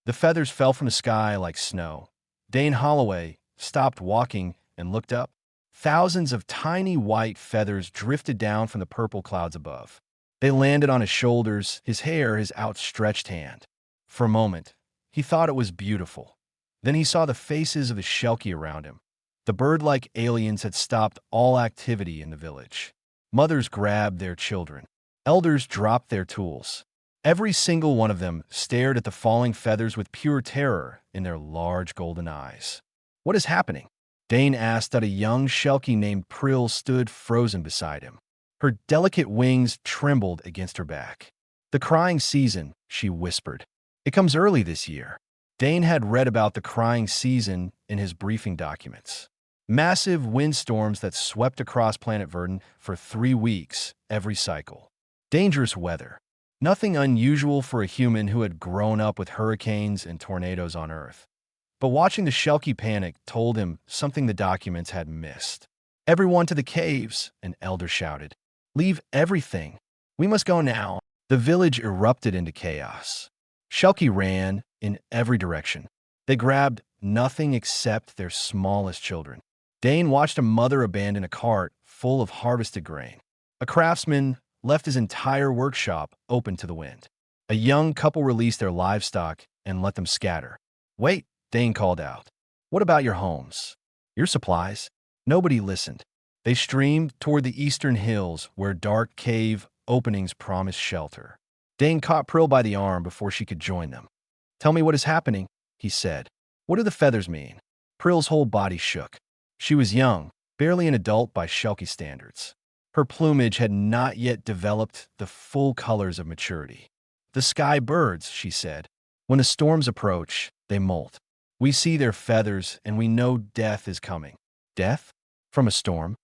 The feathers fell from the sky like snow. Dane Holloway stopped walking and looked up. Thousands of tiny white feathers drifted down from the purple clouds above. They landed on his shoulders, his hair, his outstretched hand. For a moment, he thought it was beautiful. Then he saw the faces of the Shelkie around him. The bird-like aliens had stopped all activity in the village. Mothers grabbed their children. Elders dropped their tools. Every single one of them stared at the falling feathers with pure terror in their large golden eyes. "What is happening?" Dane asked that a young Shelkie named Prill stood frozen beside him. Her delicate wings trembled against her back. "The crying season," she whispered. "It comes early this year." Dane had read about the crying season in his briefing documents. Massive windstorms that swept across planet Verdun for 3 weeks every cycle. Dangerous weather. Nothing unusual for a human who had grown up with hurricanes and tornadoes on Earth. But watching the Shelkie panic told him something the documents had missed. "Everyone to the caves," an elder shouted. "Leave everything. We must go now." The village erupted into chaos. Shelkie ran in every direction. They grabbed nothing except their smallest children. Dane watched a mother abandon a cart full of harvested grain. A craftsman left his entire workshop open to the wind. A young couple released their livestock and let them scatter. "Wait," Dane called out. "What about your homes? Your supplies?" Nobody listened. They streamed toward the eastern hills where dark cave openings promised shelter. Dane caught Prill by the arm before she could join them. "Tell me what is happening," he said. "What do the feathers mean?" Prill's whole body shook. She was young, barely an adult by Shelkie standards. Her plumage had not yet developed the full colors of maturity. "The sky birds," she said. "When the storms approach, they molt. We see their feathers, and we know death is coming." "Death? From a storm?"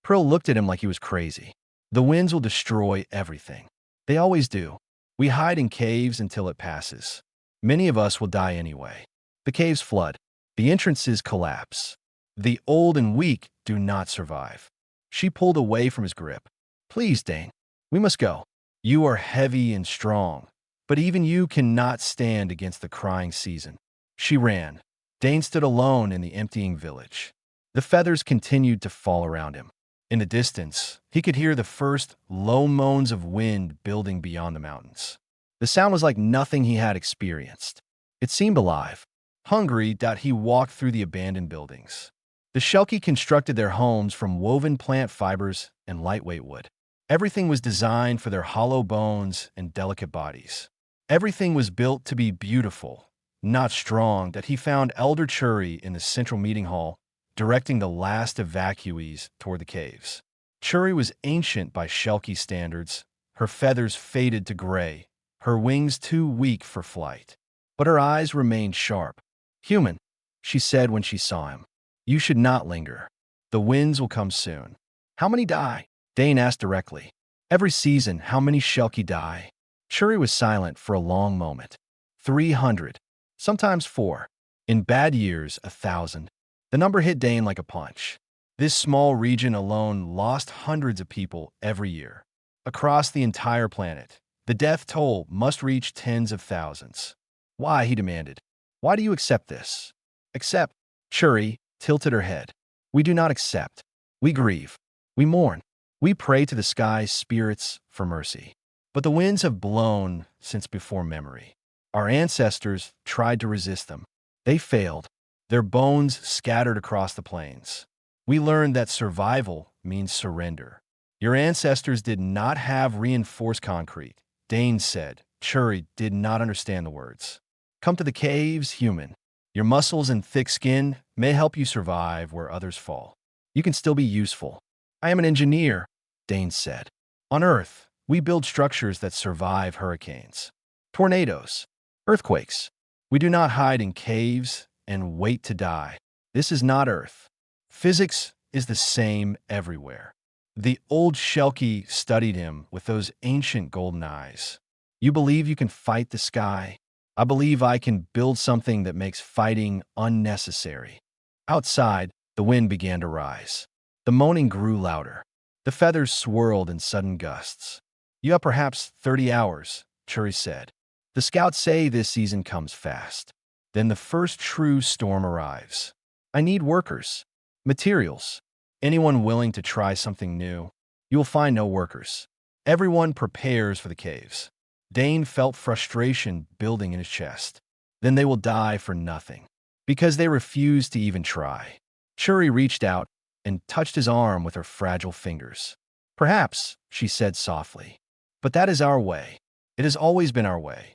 Prill looked at him like he was crazy. "The winds will destroy everything. They always do. We hide in caves until it passes. Many of us will die anyway. The caves flood. The entrances collapse. The old and weak do not survive." She pulled away from his grip. "Please, Dane, we must go. You are heavy and strong, but even you cannot stand against the crying season." She ran. Dane stood alone in the emptying village. The feathers continued to fall around him. In the distance, he could hear the first low moans of wind building beyond the mountains. The sound was like nothing he had experienced. It seemed alive. Hungry, he walked through the abandoned buildings. The Shelkie constructed their homes from woven plant fibers and lightweight wood. Everything was designed for their hollow bones and delicate bodies. Everything was built to be beautiful, not strong. He found Elder Churi in the central meeting hall, directing the last evacuees toward the caves. Churi was ancient by Shelkie standards, her feathers faded to gray, her wings too weak for flight. But her eyes remained sharp. "Human," she said when she saw him. "You should not linger. The winds will come soon." "How many die?" Dane asked directly. "Every season, how many Shelkie die?" Churi was silent for a long moment. 300. Sometimes 4. In bad years, 1,000. The number hit Dane like a punch. This small region alone lost hundreds of people every year. Across the entire planet, the death toll must reach tens of thousands. "Why?" he demanded. "Why do you accept this?" "Accept?" Churi tilted her head. "We do not accept. We grieve. We mourn. We pray to the sky's spirits for mercy. But the winds have blown since before memory. Our ancestors tried to resist them. They failed. Their bones scattered across the plains. We learned that survival means surrender. Your ancestors did not have reinforced concrete," Dane said. Churi did not understand the words. "Come to the caves, human. Your muscles and thick skin may help you survive where others fall. You can still be useful." "I am an engineer," Dane said. "On Earth, we build structures that survive hurricanes, tornadoes, earthquakes. We do not hide in caves and wait to die. This is not Earth. Physics is the same everywhere." The old Shelkie studied him with those ancient golden eyes. "You believe you can fight the sky? I believe I can build something that makes fighting unnecessary." Outside, the wind began to rise. The moaning grew louder. The feathers swirled in sudden gusts. "You have perhaps 30 hours," Churi said. The scouts say this season comes fast. Then the first true storm arrives. I need workers, materials, anyone willing to try something new. You will find no workers. Everyone prepares for the caves. Dane felt frustration building in his chest. Then they will die for nothing, because they refuse to even try. Shuri reached out and touched his arm with her fragile fingers. Perhaps, she said softly, but that is our way. It has always been our way.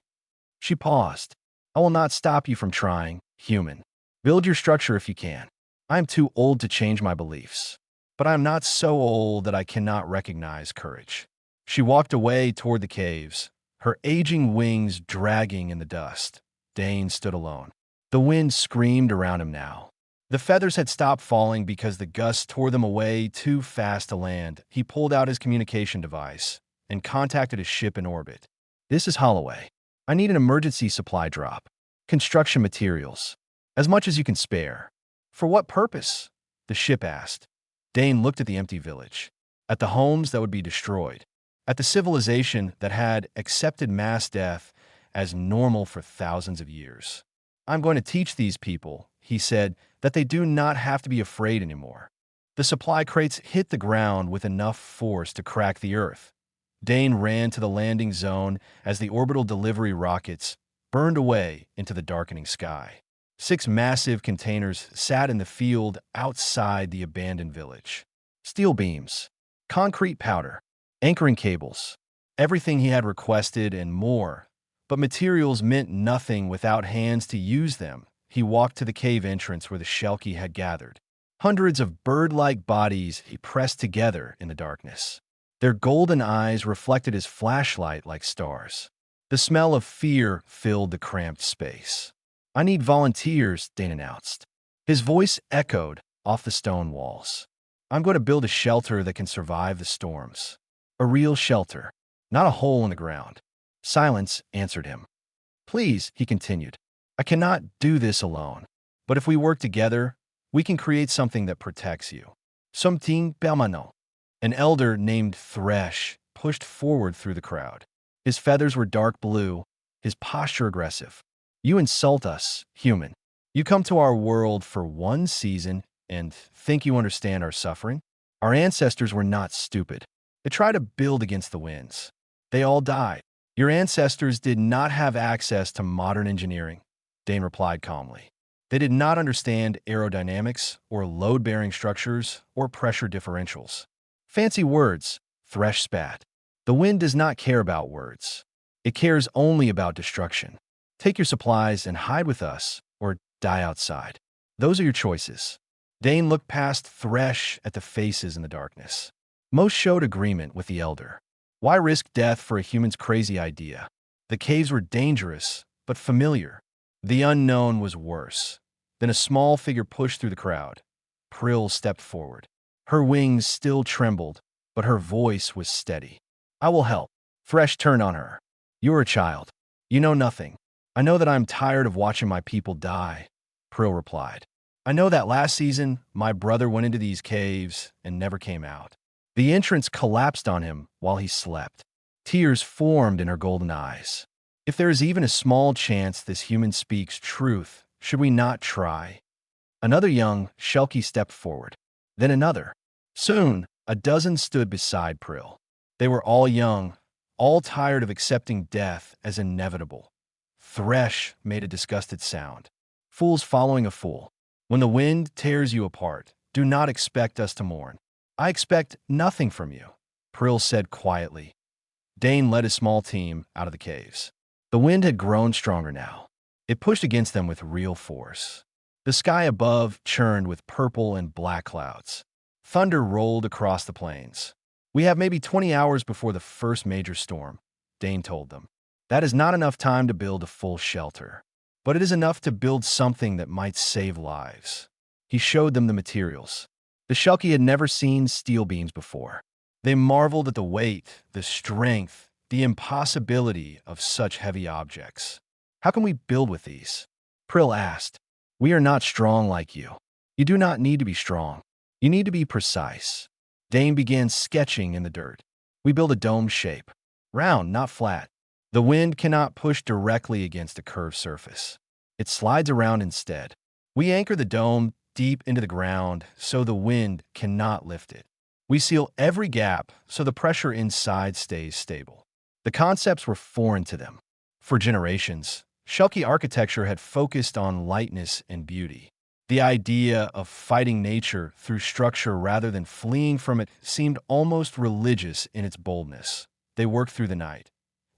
She paused. I will not stop you from trying, human. Build your structure if you can. I am too old to change my beliefs, but I am not so old that I cannot recognize courage. She walked away toward the caves, her aging wings dragging in the dust. Dane stood alone. The wind screamed around him now. The feathers had stopped falling because the gusts tore them away too fast to land. He pulled out his communication device and contacted his ship in orbit. This is Holloway. I need an emergency supply drop. Construction materials. As much as you can spare. For what purpose? The ship asked. Dane looked at the empty village, at the homes that would be destroyed, at the civilization that had accepted mass death as normal for thousands of years. I'm going to teach these people, he said, that they do not have to be afraid anymore. The supply crates hit the ground with enough force to crack the Earth. Dane ran to the landing zone as the orbital delivery rockets burned away into the darkening sky. 6 massive containers sat in the field outside the abandoned village. Steel beams, concrete powder, anchoring cables, everything he had requested and more. But materials meant nothing without hands to use them. He walked to the cave entrance where the Shelky had gathered. Hundreds of bird-like bodies he pressed together in the darkness. Their golden eyes reflected his flashlight like stars. The smell of fear filled the cramped space. I need volunteers, Dane announced. His voice echoed off the stone walls. I'm going to build a shelter that can survive the storms. A real shelter, not a hole in the ground. Silence answered him. Please, he continued. I cannot do this alone. But if we work together, we can create something that protects you. Something permanent. An elder named Thresh pushed forward through the crowd. His feathers were dark blue, his posture aggressive. You insult us, human. You come to our world for one season and think you understand our suffering? Our ancestors were not stupid. They tried to build against the winds. They all died. Your ancestors did not have access to modern engineering, Dane replied calmly. They did not understand aerodynamics or load-bearing structures or pressure differentials. Fancy words, Thresh spat. The wind does not care about words. It cares only about destruction. Take your supplies and hide with us, or die outside. Those are your choices. Dane looked past Thresh at the faces in the darkness. Most showed agreement with the elder. Why risk death for a human's crazy idea? The caves were dangerous, but familiar. The unknown was worse. Then a small figure pushed through the crowd. Prill stepped forward. Her wings still trembled, but her voice was steady. I will help. Thresh turned on her. You're a child. You know nothing. I know that I'm tired of watching my people die, Prill replied. I know that last season, my brother went into these caves and never came out. The entrance collapsed on him while he slept. Tears formed in her golden eyes. If there is even a small chance this human speaks truth, should we not try? Another young Shelky stepped forward. Then another. Soon, a dozen stood beside Prill. They were all young, all tired of accepting death as inevitable. Thresh made a disgusted sound. Fools following a fool. When the wind tears you apart, do not expect us to mourn. I expect nothing from you, Prill said quietly. Dane led his small team out of the caves. The wind had grown stronger now. It pushed against them with real force. The sky above churned with purple and black clouds. Thunder rolled across the plains. We have maybe 20 hours before the first major storm, Dane told them. That is not enough time to build a full shelter, but it is enough to build something that might save lives. He showed them the materials. The Shelky had never seen steel beams before. They marveled at the weight, the strength, the impossibility of such heavy objects. How can we build with these? Prill asked. We are not strong like you. You do not need to be strong. You need to be precise. Dane began sketching in the dirt. We build a dome shape. Round, not flat. The wind cannot push directly against a curved surface. It slides around instead. We anchor the dome deep into the ground so the wind cannot lift it. We seal every gap so the pressure inside stays stable. The concepts were foreign to them. For generations, Shelky architecture had focused on lightness and beauty. The idea of fighting nature through structure rather than fleeing from it seemed almost religious in its boldness. They worked through the night.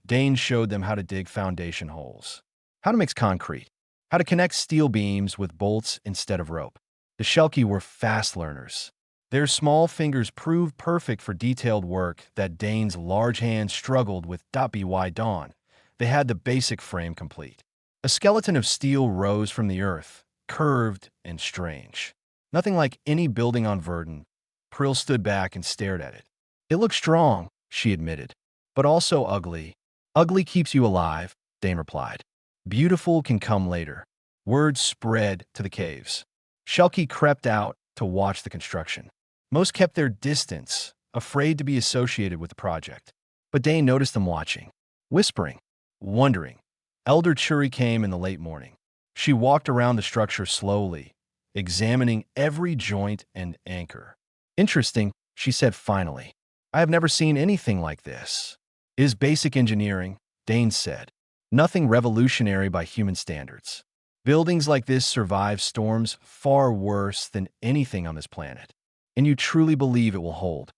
Dane showed them how to dig foundation holes, how to mix concrete, how to connect steel beams with bolts instead of rope. The Shelky were fast learners. Their small fingers proved perfect for detailed work that Dane's large hands struggled with. By dawn, they had the basic frame complete. A skeleton of steel rose from the earth, curved and strange. Nothing like any building on Verdun. Prill stood back and stared at it. It looked strong, she admitted, but also ugly. Ugly keeps you alive, Dane replied. Beautiful can come later. Word spread to the caves. Shelky crept out to watch the construction. Most kept their distance, afraid to be associated with the project. But Dane noticed them watching, whispering, wondering. Elder Churi came in the late morning. She walked around the structure slowly, examining every joint and anchor. Interesting, she said finally. I have never seen anything like this. It is basic engineering, Dane said. Nothing revolutionary by human standards. Buildings like this survive storms far worse than anything on this planet. And you truly believe it will hold.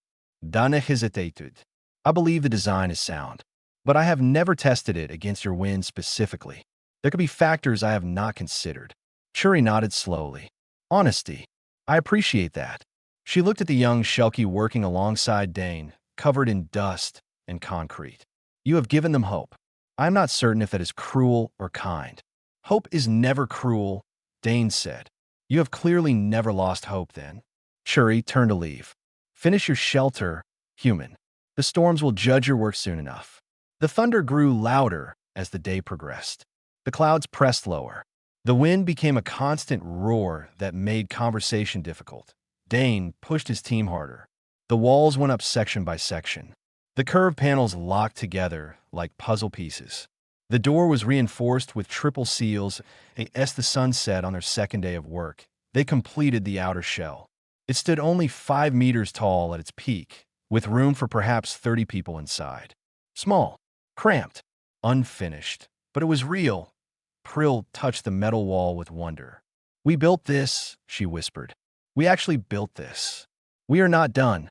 Dane hesitated. I believe the design is sound, but I have never tested it against your wind specifically. There could be factors I have not considered. Churi nodded slowly. Honesty. I appreciate that. She looked at the young Shelky working alongside Dane, covered in dust and concrete. You have given them hope. I am not certain if that is cruel or kind. Hope is never cruel, Dane said. You have clearly never lost hope then. Churi turned to leave. Finish your shelter, human. The storms will judge your work soon enough. The thunder grew louder as the day progressed. The clouds pressed lower. The wind became a constant roar that made conversation difficult. Dane pushed his team harder. The walls went up section by section. The curved panels locked together like puzzle pieces. The door was reinforced with triple seals. As the sun set on their second day of work, they completed the outer shell. It stood only 5 meters tall at its peak, with room for perhaps 30 people inside. Small, cramped, unfinished, but it was real. Prill touched the metal wall with wonder. We built this, she whispered. We actually built this. We are not done,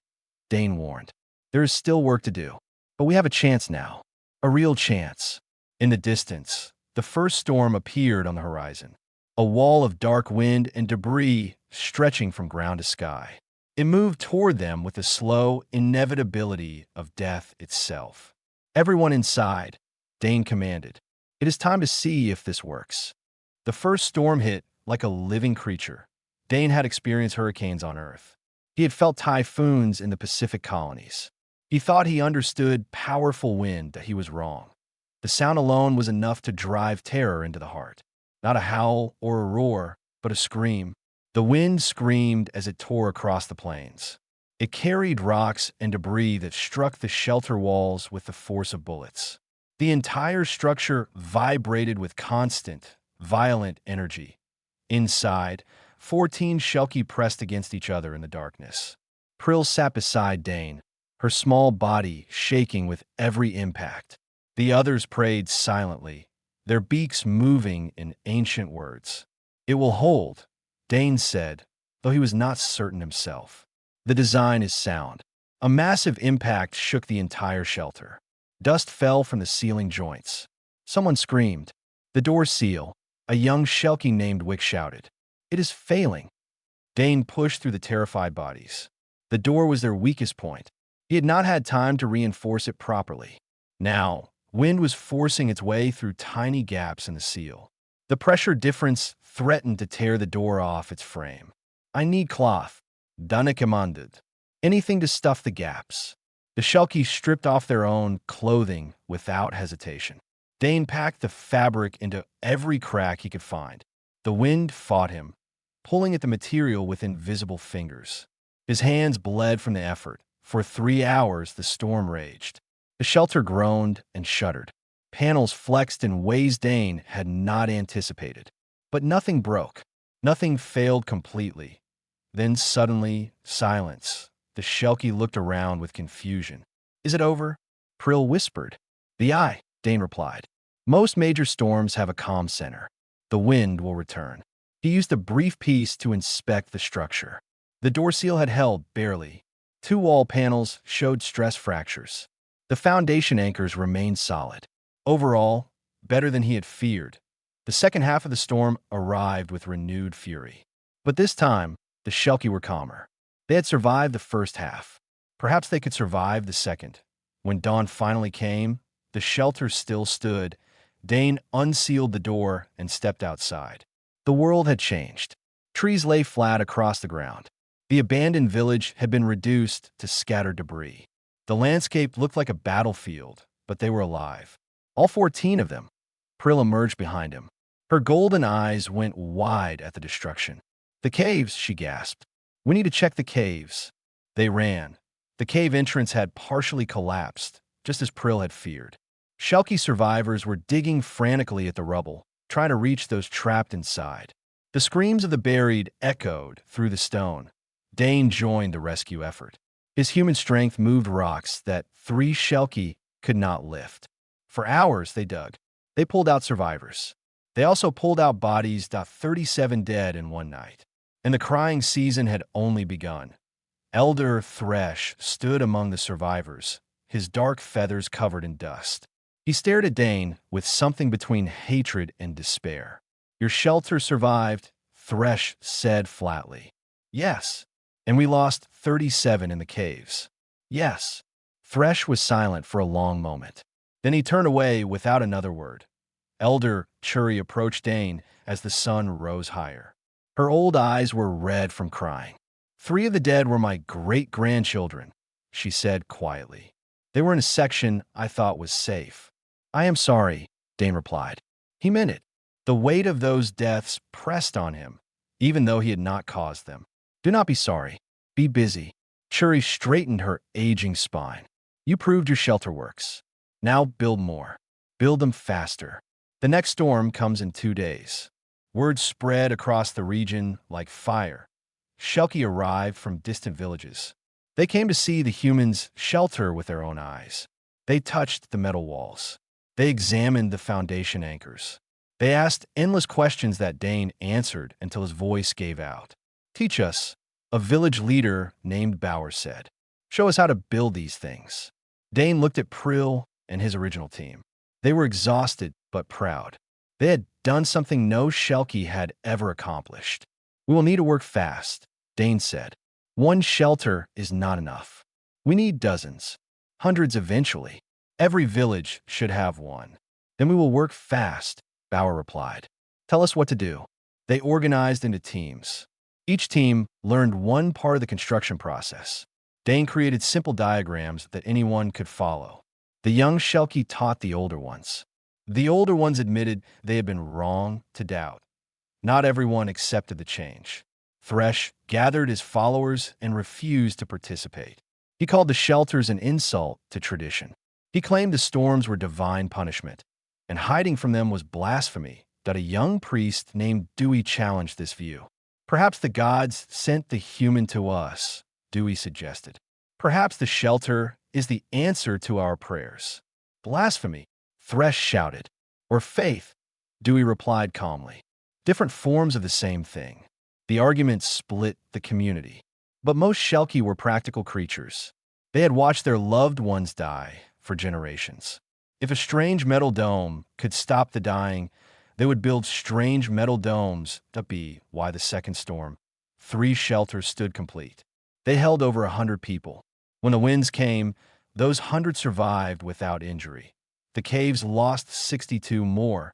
Dane warned. There is still work to do, but we have a chance now. A real chance. In the distance, the first storm appeared on the horizon. A wall of dark wind and debris stretching from ground to sky. It moved toward them with the slow inevitability of death itself. Everyone inside, Dane commanded. It is time to see if this works. The first storm hit like a living creature. Dane had experienced hurricanes on Earth. He had felt typhoons in the Pacific colonies. He thought he understood powerful wind, that he was wrong. The sound alone was enough to drive terror into the heart. Not a howl or a roar, but a scream. The wind screamed as it tore across the plains. It carried rocks and debris that struck the shelter walls with the force of bullets. The entire structure vibrated with constant, violent energy. Inside, 14 Shelky pressed against each other in the darkness. Prill sat beside Dane, her small body shaking with every impact. The others prayed silently, their beaks moving in ancient words. It will hold, Dane said, though he was not certain himself. The design is sound. A massive impact shook the entire shelter. Dust fell from the ceiling joints. Someone screamed. The door seal, a young Shelky named Wick shouted. It is failing. Dane pushed through the terrified bodies. The door was their weakest point. He had not had time to reinforce it properly. Now, wind was forcing its way through tiny gaps in the seal. The pressure difference threatened to tear the door off its frame. I need cloth, Dane commanded. Anything to stuff the gaps. The Shelky stripped off their own clothing without hesitation. Dane packed the fabric into every crack he could find. The wind fought him, pulling at the material with invisible fingers. His hands bled from the effort. For 3 hours, the storm raged. The shelter groaned and shuddered. Panels flexed in ways Dane had not anticipated. But nothing broke. Nothing failed completely. Then suddenly, silence. The Shelky looked around with confusion. Is it over? Prill whispered. The eye, Dane replied. Most major storms have a calm center. The wind will return. He used a brief piece to inspect the structure. The door seal had held barely. Two wall panels showed stress fractures. The foundation anchors remained solid. Overall, better than he had feared. The second half of the storm arrived with renewed fury. But this time, the Shelky were calmer. They had survived the first half. Perhaps they could survive the second. When dawn finally came, the shelter still stood. Dane unsealed the door and stepped outside. The world had changed. Trees lay flat across the ground. The abandoned village had been reduced to scattered debris. The landscape looked like a battlefield, but they were alive. All 14 of them. Prill emerged behind him. Her golden eyes went wide at the destruction. The caves, she gasped. We need to check the caves. They ran. The cave entrance had partially collapsed, just as Prill had feared. Shelky survivors were digging frantically at the rubble, trying to reach those trapped inside. The screams of the buried echoed through the stone. Dane joined the rescue effort. His human strength moved rocks that 3 Shelky could not lift. For hours they dug. They pulled out survivors. They also pulled out bodies, 37 dead in one night. And the crying season had only begun. Elder Thresh stood among the survivors, his dark feathers covered in dust. He stared at Dane with something between hatred and despair. Your shelter survived, Thresh said flatly. Yes. And we lost 37 in the caves. Yes. Thresh was silent for a long moment. Then he turned away without another word. Elder Churi approached Dane as the sun rose higher. Her old eyes were red from crying. 3 of the dead were my great-grandchildren, she said quietly. They were in a section I thought was safe. I am sorry, Dane replied. He meant it. The weight of those deaths pressed on him, even though he had not caused them. Do not be sorry. Be busy. Churi straightened her aging spine. You proved your shelter works. Now build more. Build them faster. The next storm comes in 2 days. Word spread across the region like fire. Shelky arrived from distant villages. They came to see the humans' shelter with their own eyes. They touched the metal walls. They examined the foundation anchors. They asked endless questions that Dane answered until his voice gave out. Teach us, a village leader named Bauer said. Show us how to build these things. Dane looked at Prill and his original team. They were exhausted but proud. They had done something no Shelky had ever accomplished. We will need to work fast, Dane said. One shelter is not enough. We need dozens, hundreds eventually. Every village should have one. Then we will work fast, Bauer replied. Tell us what to do. They organized into teams. Each team learned one part of the construction process. Dane created simple diagrams that anyone could follow. The young Shelky taught the older ones. The older ones admitted they had been wrong to doubt. Not everyone accepted the change. Thresh gathered his followers and refused to participate. He called the shelters an insult to tradition. He claimed the storms were divine punishment, and hiding from them was blasphemy. That a young priest named Dewey challenged this view. Perhaps the gods sent the human to us, Dewey suggested. Perhaps the shelter is the answer to our prayers. Blasphemy, Thresh shouted. Or faith, Dewey replied calmly. Different forms of the same thing. The argument split the community. But most Shelky were practical creatures. They had watched their loved ones die for generations. If a strange metal dome could stop the dying, they would build strange metal domes. That'd be why the second storm. 3 shelters stood complete. They held over 100 people. When the winds came, those 100 survived without injury. The caves lost 62 more.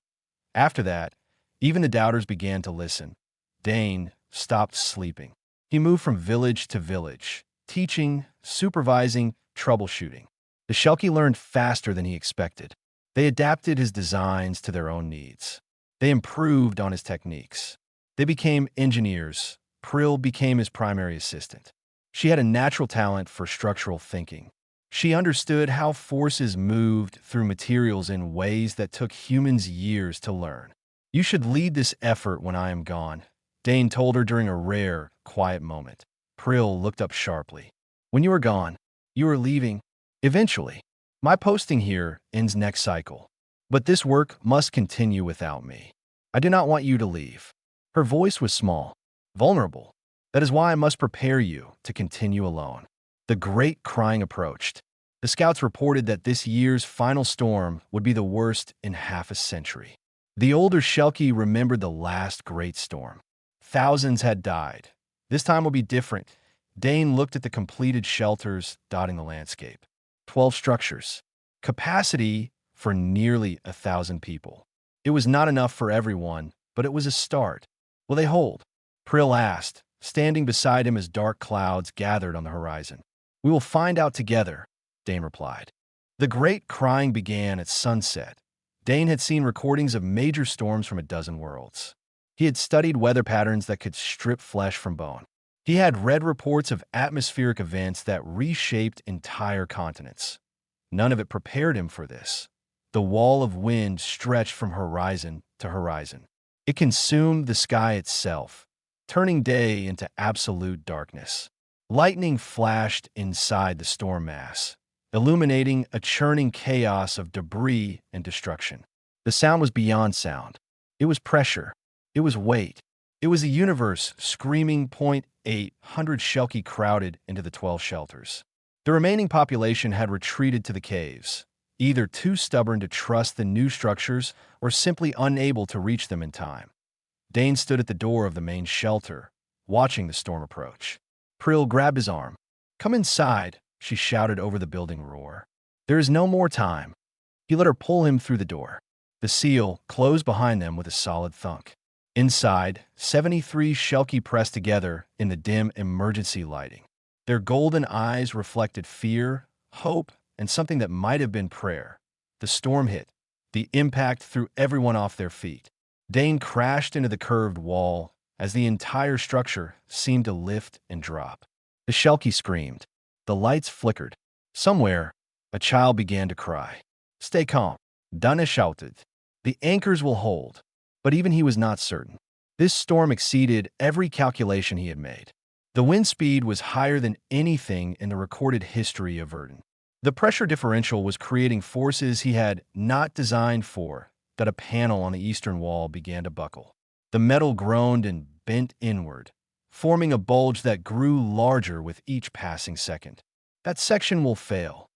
After that, even the doubters began to listen. Dane stopped sleeping. He moved from village to village, teaching, supervising, troubleshooting. The Shelky learned faster than he expected. They adapted his designs to their own needs. They improved on his techniques. They became engineers. Prill became his primary assistant. She had a natural talent for structural thinking. She understood how forces moved through materials in ways that took humans years to learn. You should lead this effort when I am gone, Dane told her during a rare, quiet moment. Prill looked up sharply. When you are gone, you are leaving. Eventually. My posting here ends next cycle. But this work must continue without me. I do not want you to leave. Her voice was small, vulnerable. That is why I must prepare you to continue alone. The great crying approached. The scouts reported that this year's final storm would be the worst in half a century. The older Shelkie remembered the last great storm. Thousands had died. This time will be different. Dane looked at the completed shelters dotting the landscape. 12 structures. Capacity for nearly 1,000 people. It was not enough for everyone, but it was a start. Will they hold? Prill asked, standing beside him as dark clouds gathered on the horizon. We will find out together, Dane replied. The great crying began at sunset. Dane had seen recordings of major storms from a dozen worlds. He had studied weather patterns that could strip flesh from bone. He had read reports of atmospheric events that reshaped entire continents. None of it prepared him for this. The wall of wind stretched from horizon to horizon. It consumed the sky itself, turning day into absolute darkness. Lightning flashed inside the storm mass, illuminating a churning chaos of debris and destruction. The sound was beyond sound. It was pressure. It was weight. It was a universe screaming. 800 Shelkie crowded into the 12 shelters. The remaining population had retreated to the caves, either too stubborn to trust the new structures or simply unable to reach them in time. Dane stood at the door of the main shelter, watching the storm approach. Prill grabbed his arm. Come inside, she shouted over the building roar. There is no more time. He let her pull him through the door. The seal closed behind them with a solid thunk. Inside, 73 Shelkie pressed together in the dim emergency lighting. Their golden eyes reflected fear, hope, and something that might have been prayer. The storm hit. The impact threw everyone off their feet. Dane crashed into the curved wall as the entire structure seemed to lift and drop. The Shelkie screamed. The lights flickered. Somewhere, a child began to cry. Stay calm, Dana shouted. The anchors will hold. But even he was not certain. This storm exceeded every calculation he had made. The wind speed was higher than anything in the recorded history of Verdun. The pressure differential was creating forces he had not designed for. That a panel on the eastern wall began to buckle. The metal groaned and bent inward, forming a bulge that grew larger with each passing second. That section will fail.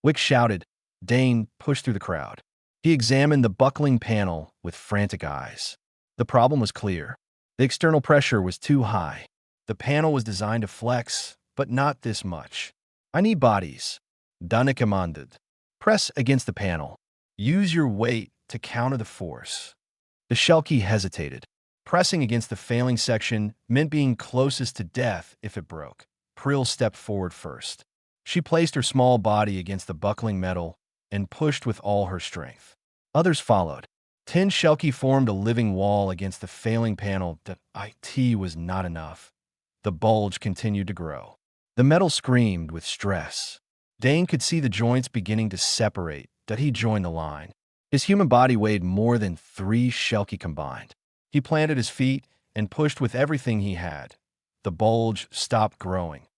Wick shouted. Dane pushed through the crowd. He examined the buckling panel with frantic eyes. The problem was clear. The external pressure was too high. The panel was designed to flex, but not this much. I need bodies, Dana commanded. Press against the panel. Use your weight to counter the force. The Shelkie hesitated. Pressing against the failing section meant being closest to death if it broke. Prill stepped forward first. She placed her small body against the buckling metal and pushed with all her strength. Others followed. 10 Shelkie formed a living wall against the failing panel. It was not enough. The bulge continued to grow. The metal screamed with stress. Dane could see the joints beginning to separate. He joined the line. His human body weighed more than 3 Shelkie combined. He planted his feet and pushed with everything he had. The bulge stopped growing.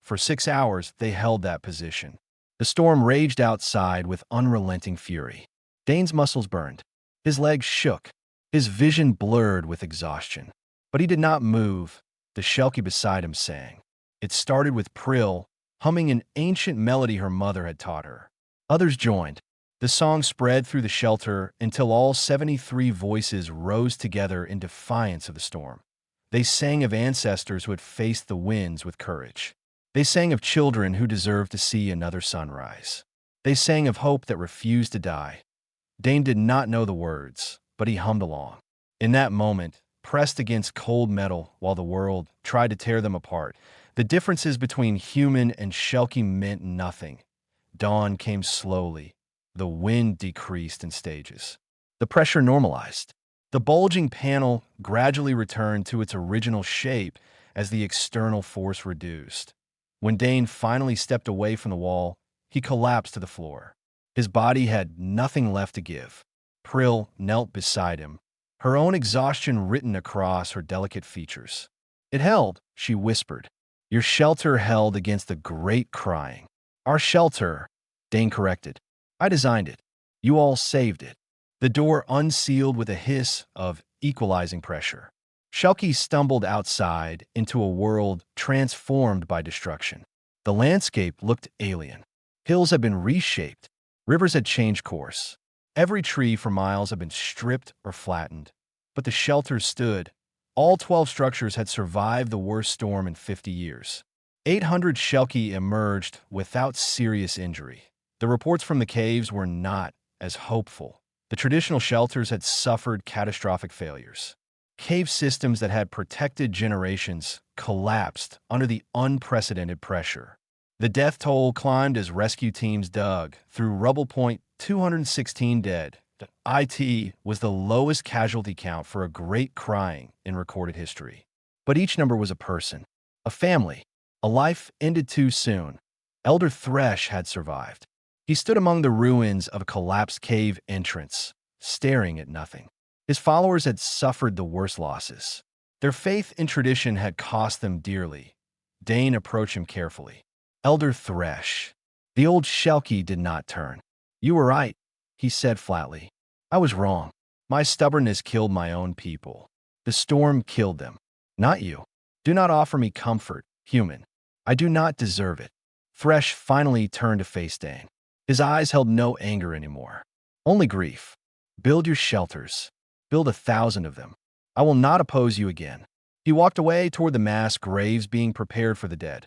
For 6 hours, they held that position. The storm raged outside with unrelenting fury. Dane's muscles burned. His legs shook. His vision blurred with exhaustion. But he did not move. The Shelkie beside him sang. It started with Prill, humming an ancient melody her mother had taught her. Others joined. The song spread through the shelter until all 73 voices rose together in defiance of the storm. They sang of ancestors who had faced the winds with courage. They sang of children who deserved to see another sunrise. They sang of hope that refused to die. Dane did not know the words, but he hummed along. In that moment, pressed against cold metal while the world tried to tear them apart, the differences between human and Shelkie meant nothing. Dawn came slowly. The wind decreased in stages. The pressure normalized. The bulging panel gradually returned to its original shape as the external force reduced. When Dane finally stepped away from the wall, he collapsed to the floor. His body had nothing left to give. Prill knelt beside him, her own exhaustion written across her delicate features. "It held," she whispered. "Your shelter held against the great crying." "Our shelter," Dane corrected. "I designed it. You all saved it." The door unsealed with a hiss of equalizing pressure. Shelky stumbled outside into a world transformed by destruction. The landscape looked alien. Hills had been reshaped. Rivers had changed course. Every tree for miles had been stripped or flattened. But the shelters stood. All 12 structures had survived the worst storm in 50 years. 800 Shelky emerged without serious injury. The reports from the caves were not as hopeful. The traditional shelters had suffered catastrophic failures. Cave systems that had protected generations collapsed under the unprecedented pressure. The death toll climbed as rescue teams dug through rubble. 216 dead. The IT was the lowest casualty count for a great crying in recorded history. But each number was a person, a family, a life ended too soon. Elder Thresh had survived. He stood among the ruins of a collapsed cave entrance, staring at nothing. His followers had suffered the worst losses. Their faith in tradition had cost them dearly. Dane approached him carefully. "Elder Thresh." The old Shelky did not turn. "You were right," he said flatly. "I was wrong. My stubbornness killed my own people. The storm killed them, not you. Do not offer me comfort, human. I do not deserve it." Thresh finally turned to face Dane. His eyes held no anger anymore, only grief. "Build your shelters. Build 1,000 of them. I will not oppose you again." He walked away toward the mass graves being prepared for the dead.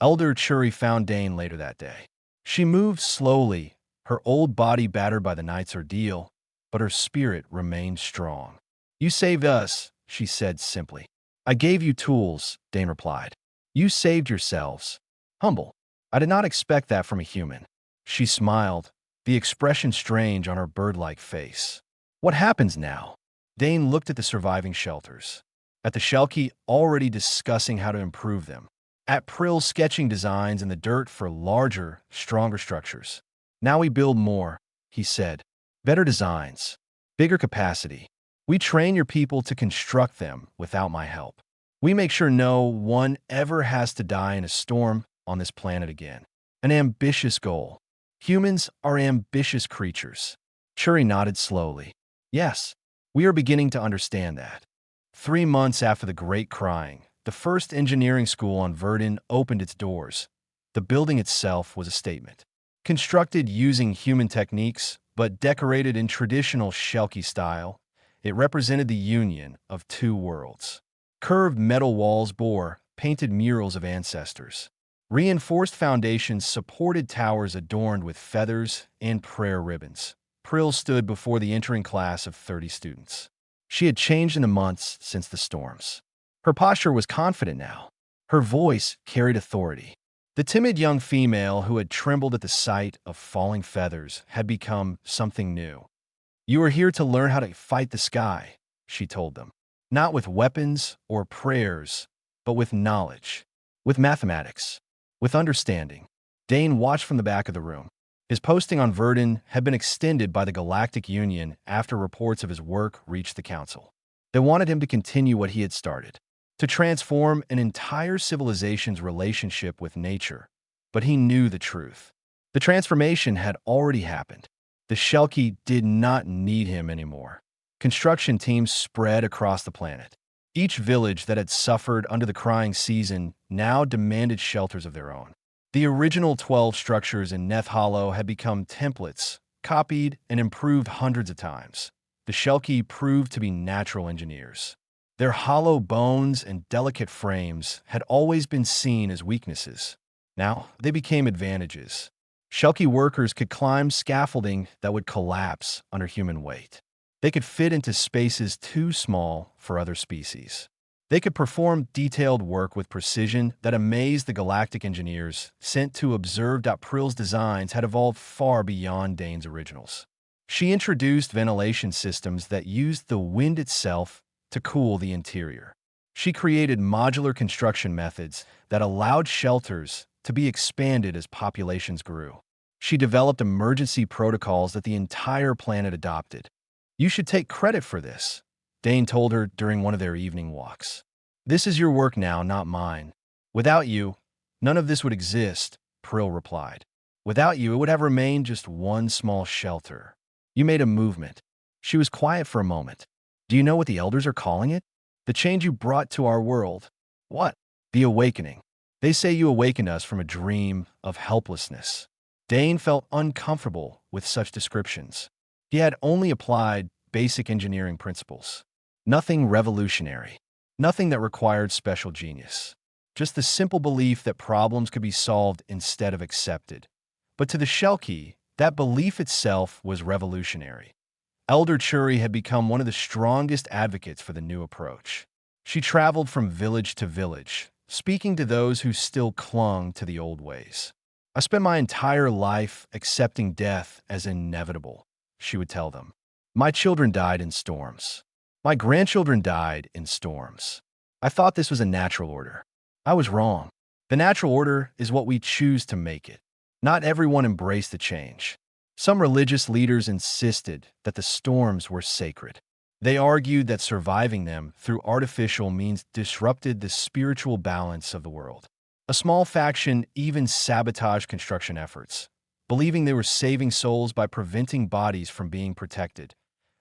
Elder Churi found Dane later that day. She moved slowly, her old body battered by the night's ordeal, but her spirit remained strong. "You saved us," she said simply. "I gave you tools," Dane replied. "You saved yourselves." Humble. "I did not expect that from a human." She smiled, the expression strange on her bird-like face. "What happens now?" Dane looked at the surviving shelters, at the Shelky already discussing how to improve them, at Prill sketching designs in the dirt for larger, stronger structures. "Now we build more," he said. "Better designs, bigger capacity. We train your people to construct them without my help. We make sure no one ever has to die in a storm on this planet again." An ambitious goal. Humans are ambitious creatures. Churi nodded slowly. "Yes, we are beginning to understand that." 3 months after the Great Crying, the first engineering school on Verdun opened its doors. The building itself was a statement. Constructed using human techniques, but decorated in traditional Shelky style, it represented the union of two worlds. Curved metal walls bore painted murals of ancestors. Reinforced foundations supported towers adorned with feathers and prayer ribbons. Prill stood before the entering class of 30 students. She had changed in the months since the storms. Her posture was confident now. Her voice carried authority. The timid young female who had trembled at the sight of falling feathers had become something new. "You are here to learn how to fight the sky," she told them. "Not with weapons or prayers, but with knowledge, with mathematics, with understanding." Dane watched from the back of the room. His posting on Verdun had been extended by the Galactic Union after reports of his work reached the Council. They wanted him to continue what he had started, to transform an entire civilization's relationship with nature. But he knew the truth. The transformation had already happened. The Shelky did not need him anymore. Construction teams spread across the planet. Each village that had suffered under the crying season now demanded shelters of their own. The original 12 structures in Neth Hollow had become templates, copied and improved hundreds of times. The Shelky proved to be natural engineers. Their hollow bones and delicate frames had always been seen as weaknesses. Now they became advantages. Shelky workers could climb scaffolding that would collapse under human weight. They could fit into spaces too small for other species. They could perform detailed work with precision that amazed the galactic engineers sent to observe that Prill's designs had evolved far beyond Dane's originals. She introduced ventilation systems that used the wind itself to cool the interior. She created modular construction methods that allowed shelters to be expanded as populations grew. She developed emergency protocols that the entire planet adopted. You should take credit for this, Dane told her during one of their evening walks. This is your work now, not mine. Without you, none of this would exist, Prill replied. Without you, it would have remained just one small shelter. You made a movement. She was quiet for a moment. Do you know what the elders are calling it? The change you brought to our world. What? The awakening. They say you awakened us from a dream of helplessness. Dane felt uncomfortable with such descriptions. He had only applied basic engineering principles. Nothing revolutionary. Nothing that required special genius. Just the simple belief that problems could be solved instead of accepted. But to the Shelkie, that belief itself was revolutionary. Elder Churi had become one of the strongest advocates for the new approach. She traveled from village to village, speaking to those who still clung to the old ways. I spent my entire life accepting death as inevitable, she would tell them. My children died in storms. My grandchildren died in storms. I thought this was a natural order. I was wrong. The natural order is what we choose to make it. Not everyone embraced the change. Some religious leaders insisted that the storms were sacred. They argued that surviving them through artificial means disrupted the spiritual balance of the world. A small faction even sabotaged construction efforts, believing they were saving souls by preventing bodies from being protected.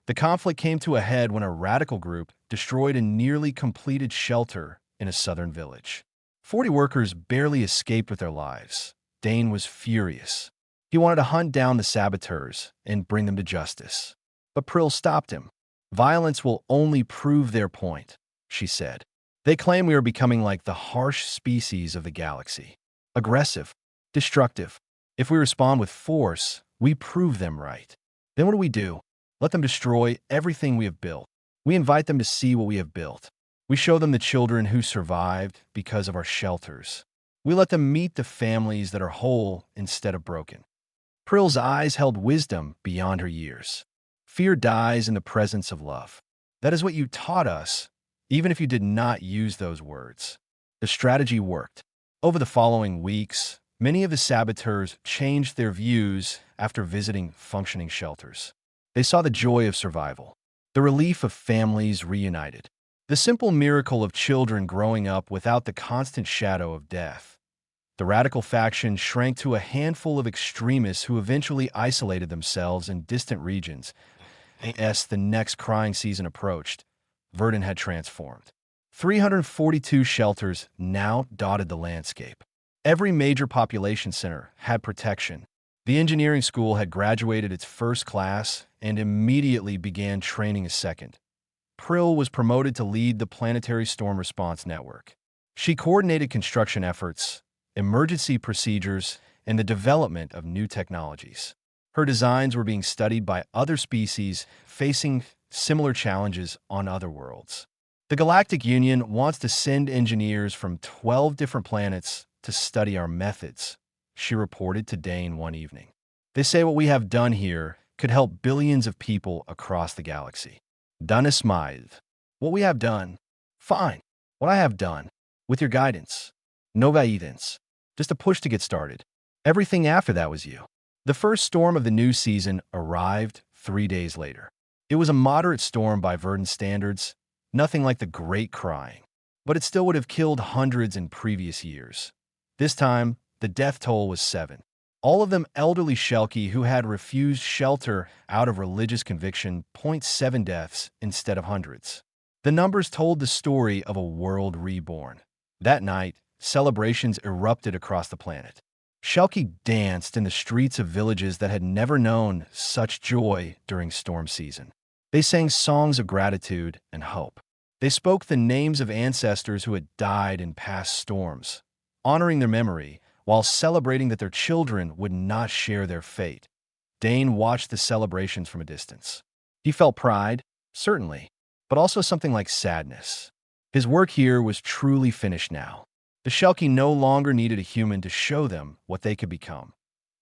The conflict came to a head when a radical group destroyed a nearly completed shelter in a southern village. 40 workers barely escaped with their lives. Dane was furious. He wanted to hunt down the saboteurs and bring them to justice. But Prill stopped him. Violence will only prove their point, she said. They claim we are becoming like the harsh species of the galaxy. Aggressive, destructive. If we respond with force, we prove them right. Then what do? Let them destroy everything we have built. We invite them to see what we have built. We show them the children who survived because of our shelters. We let them meet the families that are whole instead of broken. Prill's eyes held wisdom beyond her years. Fear dies in the presence of love. That is what you taught us, even if you did not use those words. The strategy worked. Over the following weeks, many of the saboteurs changed their views after visiting functioning shelters. They saw the joy of survival, the relief of families reunited, the simple miracle of children growing up without the constant shadow of death. The radical faction shrank to a handful of extremists who eventually isolated themselves in distant regions. As the next crying season approached, Verdun had transformed. 342 shelters now dotted the landscape. Every major population center had protection. The engineering school had graduated its first class and immediately began training a second. Prill was promoted to lead the Planetary Storm Response Network. She coordinated construction efforts, emergency procedures, and the development of new technologies. Her designs were being studied by other species facing similar challenges on other worlds. The Galactic Union wants to send engineers from 12 different planets to study our methods, she reported to Dane one evening. They say what we have done here could help billions of people across the galaxy. Done is smiled. What we have done? Fine. What I have done? With your guidance. No guidance. Just a push to get started. Everything after that was you. The first storm of the new season arrived 3 days later. It was a moderate storm by Verdun standards, nothing like the Great Crying, but it still would have killed hundreds in previous years. This time, the death toll was 7. All of them elderly Shelkie who had refused shelter out of religious conviction, 0.7 deaths instead of hundreds. The numbers told the story of a world reborn. That night, celebrations erupted across the planet. Shelkie danced in the streets of villages that had never known such joy during storm season. They sang songs of gratitude and hope. They spoke the names of ancestors who had died in past storms, honoring their memory while celebrating that their children would not share their fate. Dane watched the celebrations from a distance. He felt pride, certainly, but also something like sadness. His work here was truly finished now. The Shelkie no longer needed a human to show them what they could become.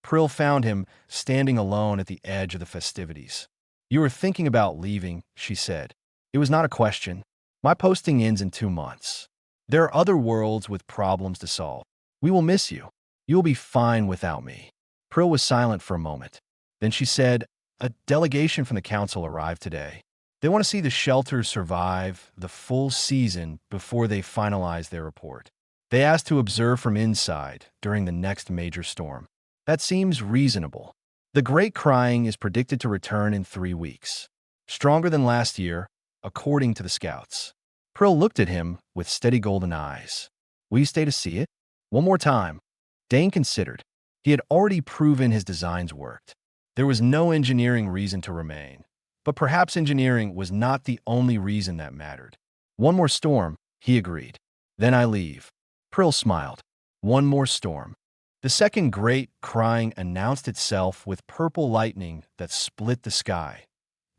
Prill found him standing alone at the edge of the festivities. You were thinking about leaving, she said. It was not a question. My posting ends in 2 months. There are other worlds with problems to solve. We will miss you. You will be fine without me. Prill was silent for a moment. Then she said, "A delegation from the council arrived today. They want to see the shelters survive the full season before they finalize their report. They asked to observe from inside during the next major storm. That seems reasonable. The Great Crying is predicted to return in 3 weeks. Stronger than last year, according to the scouts." Prill looked at him with steady golden eyes. "Will you stay to see it?" "One more time." Dane considered. He had already proven his designs worked. There was no engineering reason to remain. But perhaps engineering was not the only reason that mattered. "One more storm," he agreed. "Then I leave." Prill smiled. One more storm. The second Great Crying announced itself with purple lightning that split the sky.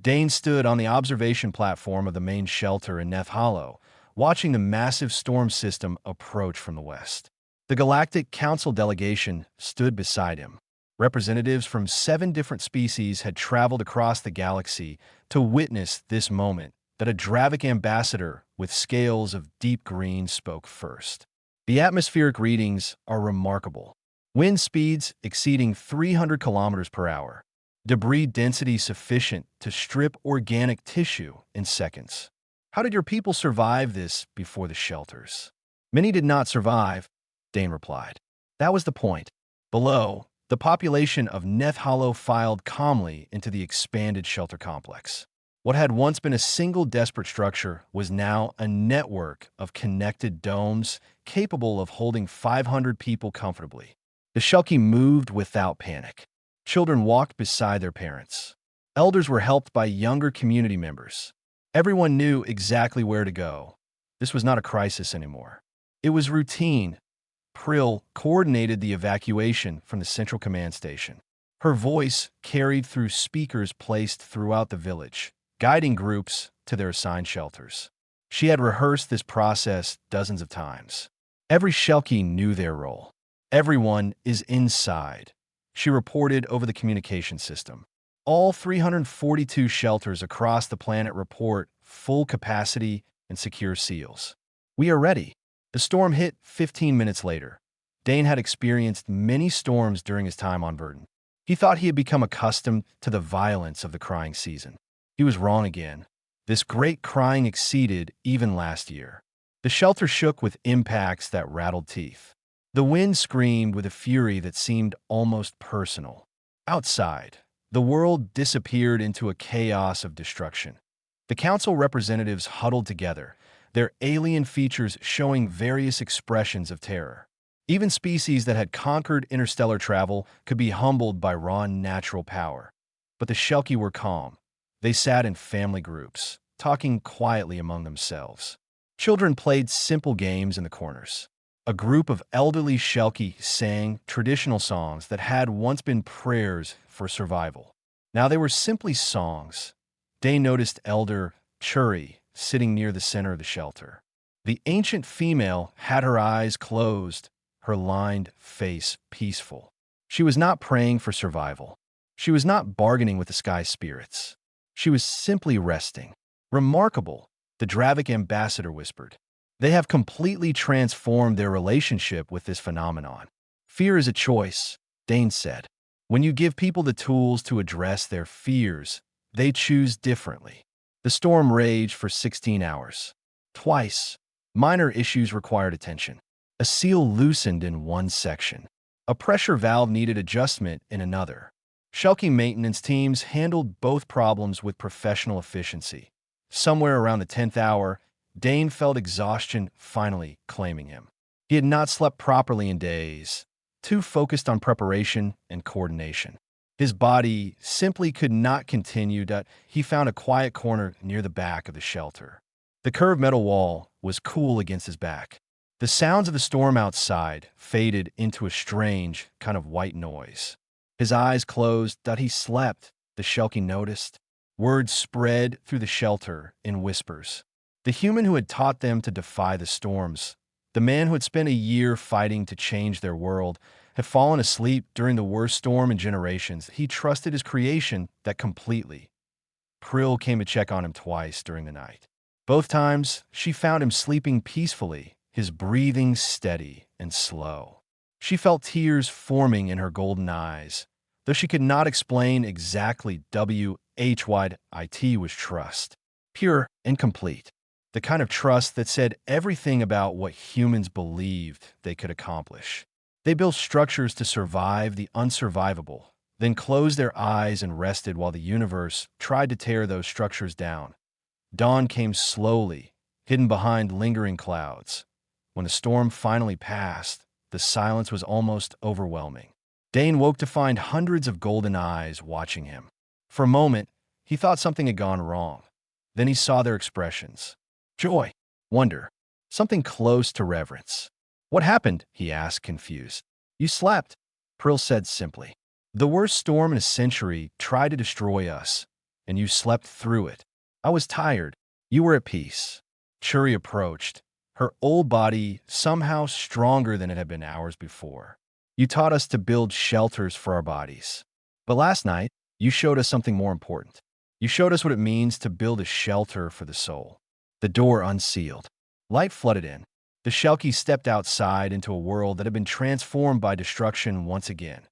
Dane stood on the observation platform of the main shelter in Neth Hollow, watching the massive storm system approach from the west. The Galactic Council delegation stood beside him. Representatives from 7 different species had traveled across the galaxy to witness this moment that a Dravik ambassador with scales of deep green spoke first. The atmospheric readings are remarkable. Wind speeds exceeding 300 kilometers per hour. Debris density sufficient to strip organic tissue in seconds. "How did your people survive this before the shelters?" "Many did not survive," Dane replied. "That was the point. Below, the population of Neth Hollow filed calmly into the expanded shelter complex. What had once been a single desperate structure was now a network of connected domes capable of holding 500 people comfortably. The Shelkie moved without panic. Children walked beside their parents. Elders were helped by younger community members. Everyone knew exactly where to go. This was not a crisis anymore. It was routine. Prill coordinated the evacuation from the central command station. Her voice carried through speakers placed throughout the village, guiding groups to their assigned shelters. She had rehearsed this process dozens of times. Every Shelkie knew their role. "Everyone is inside," she reported over the communication system. All 342 shelters across the planet report full capacity and secure seals. "We are ready." The storm hit 15 minutes later. Dane had experienced many storms during his time on Verdun. He thought he had become accustomed to the violence of the crying season. He was wrong again. This Great Crying exceeded even last year. The shelter shook with impacts that rattled teeth. The wind screamed with a fury that seemed almost personal. Outside, the world disappeared into a chaos of destruction. The council representatives huddled together, their alien features showing various expressions of terror. Even species that had conquered interstellar travel could be humbled by raw natural power. But the Shelkie were calm. They sat in family groups, talking quietly among themselves. Children played simple games in the corners. A group of elderly Shelkie sang traditional songs that had once been prayers for survival. Now they were simply songs. Dane noticed Elder Churi sitting near the center of the shelter. The ancient female had her eyes closed, her lined face peaceful. She was not praying for survival. She was not bargaining with the sky spirits. She was simply resting. "Remarkable," the Dravik ambassador whispered. "They have completely transformed their relationship with this phenomenon." "Fear is a choice," Dane said. "When you give people the tools to address their fears, they choose differently." The storm raged for 16 hours. Twice, minor issues required attention. A seal loosened in one section. A pressure valve needed adjustment in another. Shelkie maintenance teams handled both problems with professional efficiency. Somewhere around the 10th hour, Dane felt exhaustion finally claiming him. He had not slept properly in days, too focused on preparation and coordination. His body simply could not continue. He found a quiet corner near the back of the shelter. The curved metal wall was cool against his back. The sounds of the storm outside faded into a strange kind of white noise. His eyes closed. He slept, the Shelkie noticed. Words spread through the shelter in whispers. The human who had taught them to defy the storms, the man who had spent a year fighting to change their world, had fallen asleep during the worst storm in generations. He trusted his creation that completely. Prill came to check on him twice during the night. Both times, she found him sleeping peacefully, his breathing steady and slow. She felt tears forming in her golden eyes. Though she could not explain exactly WHYIT was trust. Pure and complete. The kind of trust that said everything about what humans believed they could accomplish. They built structures to survive the unsurvivable, then closed their eyes and rested while the universe tried to tear those structures down. Dawn came slowly, hidden behind lingering clouds. When the storm finally passed, the silence was almost overwhelming. Dane woke to find hundreds of golden eyes watching him. For a moment, he thought something had gone wrong. Then he saw their expressions. Joy, wonder, something close to reverence. What happened? He asked, confused. You slept, Prill said simply. The worst storm in a century tried to destroy us, and you slept through it. I was tired. You were at peace. Churi approached, her old body somehow stronger than it had been hours before. You taught us to build shelters for our bodies. But last night, you showed us something more important. You showed us what it means to build a shelter for the soul. The door unsealed. Light flooded in. The Shelkie stepped outside into a world that had been transformed by destruction once again.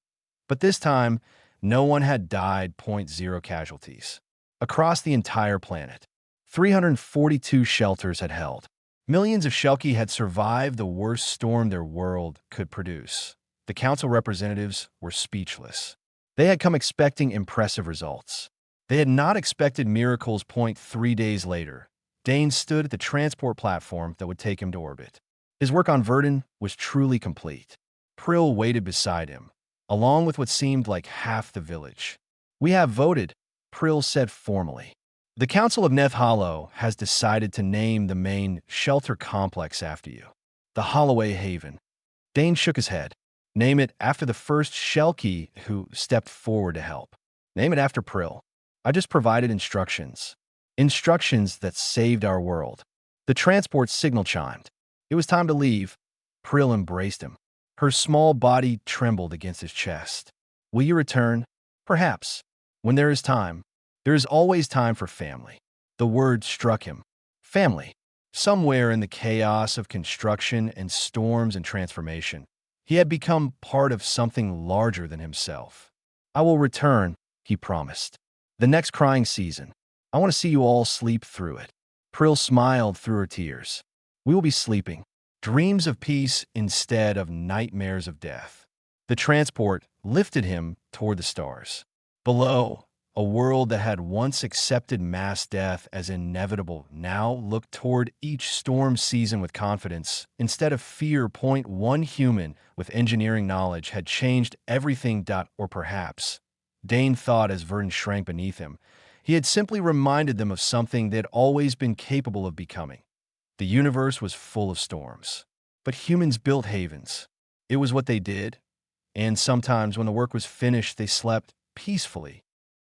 But this time, no one had died. 0 casualties. Across the entire planet, 342 shelters had held. Millions of Shelkie had survived the worst storm their world could produce. The council representatives were speechless. They had come expecting impressive results. They had not expected miracles. 3 days later, Dane stood at the transport platform that would take him to orbit. His work on Verdun was truly complete. Prill waited beside him, along with what seemed like half the village. We have voted, Prill said formally. The Council of Neth Hollow has decided to name the main shelter complex after you. The Holloway Haven. Dane shook his head. Name it after the first Shelkie who stepped forward to help. Name it after Prill. I just provided instructions. Instructions that saved our world. The transport signal chimed. It was time to leave. Prill embraced him. Her small body trembled against his chest. Will you return? Perhaps. When there is time. There is always time for family. The word struck him. Family. Somewhere in the chaos of construction and storms and transformation, he had become part of something larger than himself. I will return, he promised. The next crying season. I want to see you all sleep through it. Prill smiled through her tears. We will be sleeping. Dreams of peace instead of nightmares of death. The transport lifted him toward the stars. Below, a world that had once accepted mass death as inevitable now looked toward each storm season with confidence instead of fear. One human with engineering knowledge had changed everything. Or perhaps, Dane thought as Verdun shrank beneath him, he had simply reminded them of something they had always been capable of becoming. The universe was full of storms, but humans built havens. It was what they did, and sometimes when the work was finished, they slept peacefully,